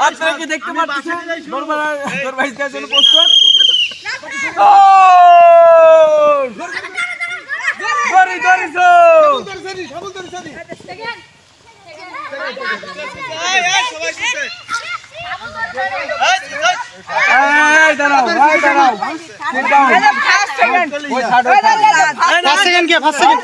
আপনারা কি দেখতে পাচ্ছেন দরবাই দেওয়ার জন্য প্রস্তুত গরি গরি দাঁড়াও ফার্স্ট সেকেন্ড কে ফার্স্ট সেকেন্ড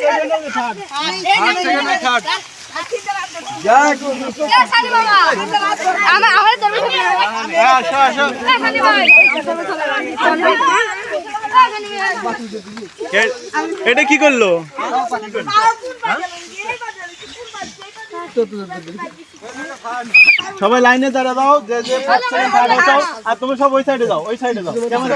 এটা কি করলো সবাই লাইনে দাঁড়া দাও যে যে ফার্স্ট সেকেন্ড থার্ড হচ্ছো আর তুমি সব ওই সাইডে যাও ওই সাইডে যাও কেমন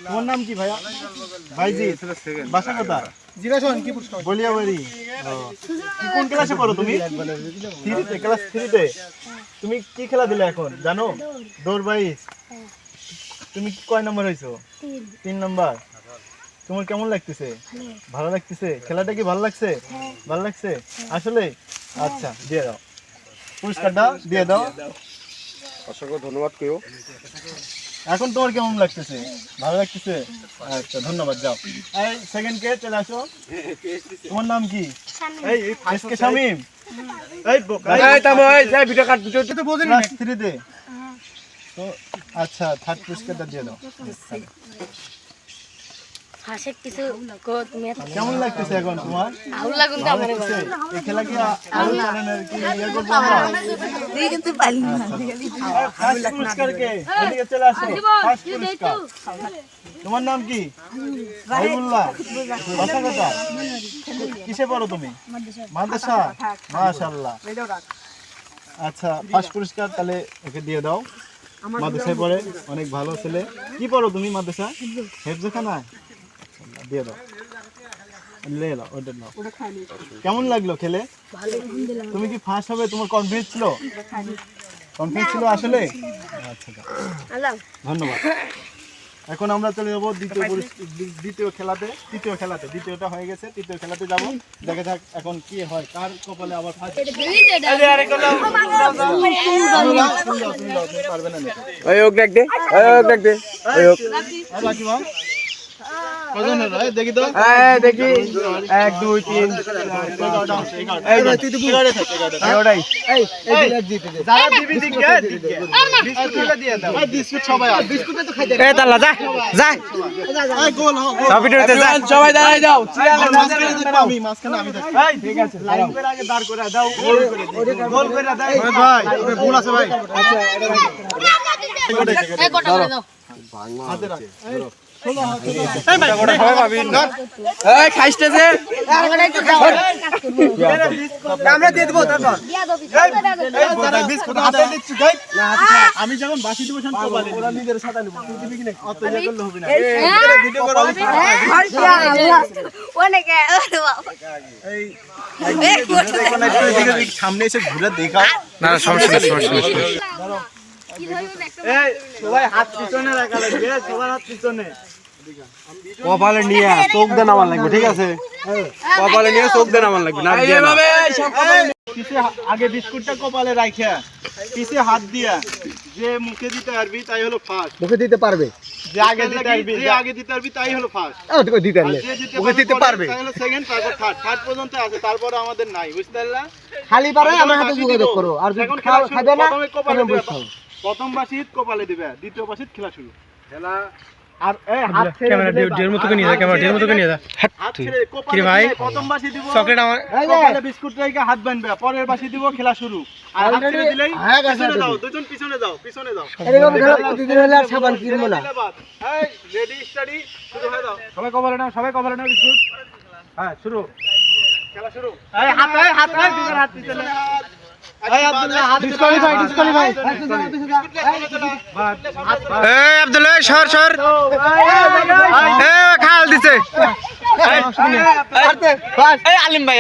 তোমার নাম কি ভাইয়া ভাইজি বাসা কথা বলিয়াবাড়ি কোন ক্লাসে পড়ো তুমি ক্লাস 3-তে তুমি কি খেলা দিলে এখন জানো দৌড় বাইশ তুমি কয় নম্বর হয়েছো 3 নম্বর তোমার কেমন লাগতেছে ভালো লাগতেছে খেলাটা কি ভালো লাগছে ভালো লাগছে আসলে আচ্ছা দিয়ে দাও পুরস্কারটা দিয়ে দাও অসংখ্য ধন্যবাদ কেউ এখন তোমার কেমন লাগতেছে ভালো লাগতেছে আচ্ছা ধন্যবাদ যাও এই সেকেন্ড কে চলে আসো তোমার নাম কি এই এসকে শামিম এই যাই ভিডিও কাট ভিডিও তো বোঝেনি ক্লাস 3-তে তো আচ্ছা থার্ড পুরস্কারটা দিয়ে দাও হাসে কিছু কো তুমি কেমন লাগতেছে এখন তোমার ভালো লাগুন তো আমারে বলো এই খেলা কি আরো চ্যানেলের কি ইয়া করব আমরা তুই কিন্তু পারলি না ফার্স্ট পুরস্কার কে এদিকে চলে আসো ফার্স্ট পুরস্কার তোমার নাম কি হাবিবুল্লাহ বাসা কথা কিসে পড়ো তুমি মাদ্রাসা মাশাআল্লাহ আচ্ছা ফার্স্ট পুরস্কার তাহলে ওকে দিয়ে দাও মাদ্রাসায় পড়ে অনেক ভালো ছেলে কি পড়ো তুমি মাদ্রাসা হেফজখানা দিয়ে দাও লে নাও ওটা নাও কেমন লাগলো খেলে তুমি কি ফার্স্ট হবে তোমার কনফিডেন্স ছিল আসলে আচ্ছা ধন্যবাদ এখন আমরা চলে যাবো দ্বিতীয় খেলাতে দ্বিতীয়টা হয়ে গেছে তৃতীয় খেলাতে যাব দেখা যাক এখন কি হয় কার কপালে আবার ফার্স্ট পারবে না ওই ওক দেখ দে ওই ওক বাকি বল কজন রে দেখি তো এই দেখি 1 2 3 এই তুই তো পুরো থাকে ওটাই এই দিতে দে যারা দিবি দিকে বিস্কুটটা দিয়ে দাও এই বিস্কুট সবাই আর বিস্কুটে তো খাইতে এই তাল্লা যা এই গোল হও সব ভিডিওতে যা সবাই দাঁড়াই যাও আমি মাঝখানে আমি থাকি এই ঠিক আছে লাইন করে আগে দাঁড় করে দাও গোল করে দাও ভাই ওরে ভুল আছে ভাই আচ্ছা এই কটা করে দাও হাতে রাখ এই খাইছতে যে আমরা দিয়ে দেব তারপর বিস্কুট হাতে দিচ্ছি গাই আমি যখন বাসি দেব তখন কপালে ওরা নিজের সাথে নেব তুই দিবি কি না অত ইয়া করলে হবে না ভিডিও করো অনেকে ওরে বাবা এই সামনে এসে ঘুরে দেখাও না সমস্যা নেই কি ধরবেন একটা এই সবাই হাত পিছনে রাখা লাগবে সবার হাত পিছনে কপালে নিয়ে চোখ দেন আমার লাগবে ঠিক আছে কপালে নিয়ে চোখ দেন আমার লাগবে না দিয়ে না পিছে আগে বিস্কুটটা কপালে রাখিয়া পিছে হাত দিয়া যে মুখে দিতে পারবি তাই হলো ফার্স্ট মুখে দিতে পারবে যে আগে দিতে পারবি তাই হলো ফার্স্ট ওকে দিতে পারলে মুখে দিতে পারবে তাই হলো সেকেন্ড তারপর থার্ড পর্যন্ত আছে তারপর আমাদের নাই বুঝতে পারলা খালি পারে আমার হাতে যোগাযোগ করো আর যদি এখন খাবে না প্রথমে কপালে তাহলে দিবে বসো প্রথম বাসিত কপালে দিবে দ্বিতীয় বাসিত খেলা শুরু খেলা আর এই হাত ছেড়ে ক্যামেরা ঢের মতো করে নিয়ে যা ক্যামেরা ঢের মতো করে নিয়ে যা হাত ছেড়ে কপালে ভাই? দিবে, প্রথম বাসি দিব চকলেট আমার কপালে বিস্কুট রেখে হাত বাঁধবে পরের বাসি দিব খেলা শুরু আর হাত ছেড়ে দিলেই হ্যাঁ, গেছে, পিছনে দাও already। দুজন পিছনে যাও এরকম খেলা প্রতিদিন হলে আর সাবান কিনবো না এই রেডি স্টাডি শুরু হয়ে দাও সবাই কপালে নাও বিস্কুট হ্যাঁ শুরু খেলা শুরু এই হাত দুজন হাত পিছনে এই আব্দুল্লাহ হাত ডিসকোয়ালিফাই এই আব্দুল্লাহ সর এই খাল দিছে এই আলিম ভাই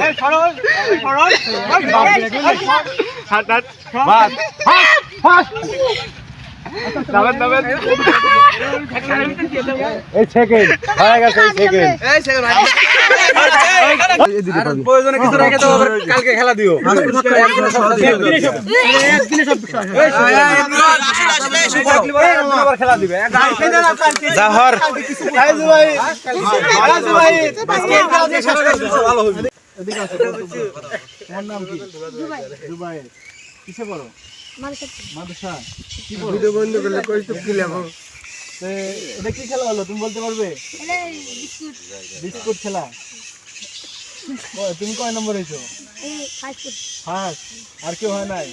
এই সরল হাত এই সেকেন্ড হয়ে গেছে এই সেকেন্ড প্রয়োজনে কিছু রেখে দাও, কালকে খেলা দিও। খেলা দিবে জাহর তোমার নাম কি? জুবাইর। কিসে পড়ো? মাদ্রাসা। কি পড়ো? তো এটা কি খেলা হলো তুমি বলতে পারবে? বিস্কুট খেলা। তুমি কয় নম্বর হয়েছো? ফার্স্ট। আর কেউ হয় নাই?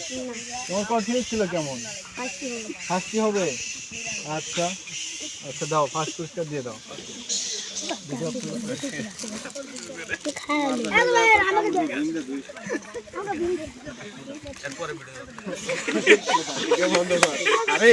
তোমার কনফিডেন্স ছিল কেমন? ফার্স্ট হবে। আচ্ছা আচ্ছা, দাও ফার্স্ট পুরস্কার দিয়ে দাও। আরে